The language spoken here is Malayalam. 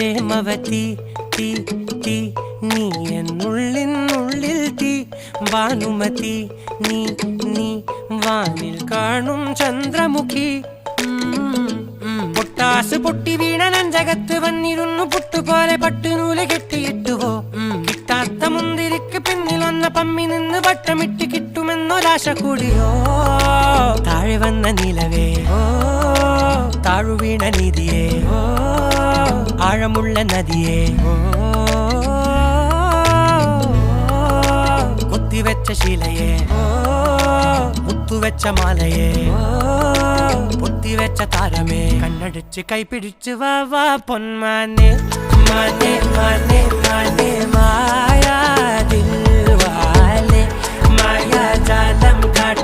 പ്രേമവതി തീ തീ നീ എന്നുള്ളിൽ തീ ഭാനുമതി നീ നീ വാനിൽ കാണും ചന്ദ്രമുഖി പൊട്ടാസ് പൊട്ടി വീണ നെഞ്ചകത്ത് വന്നിരുന്നു പുട്ടുപോലെ പട്ടുനൂല് കെട്ടിയിട്ടുവോ കിട്ടാത്ത മുന്തിരിക്ക് പിന്നിൽ വന്ന പമ്മി നിന്ന് വട്ടമിട്ട് കിട്ടുമെന്നൊരാശ കൂടിയോ താഴെ വന്ന നിലവേ താഴു വീണ നിധിയേ ആഴമുള്ള നദിയേ കൊത്തിവെച്ച ശിലയേ മുത്തുവെച്ച മാലയേ പൊത്തിവെച്ച താരമേ കണ്ണടിച്ച് കൈപിടിച്ച് വാ വാ പൊന്മാനെ മാനെ മാനെ മാനെ മായാ ദിൽവാലെ മായാ ജാലം കാട്ടി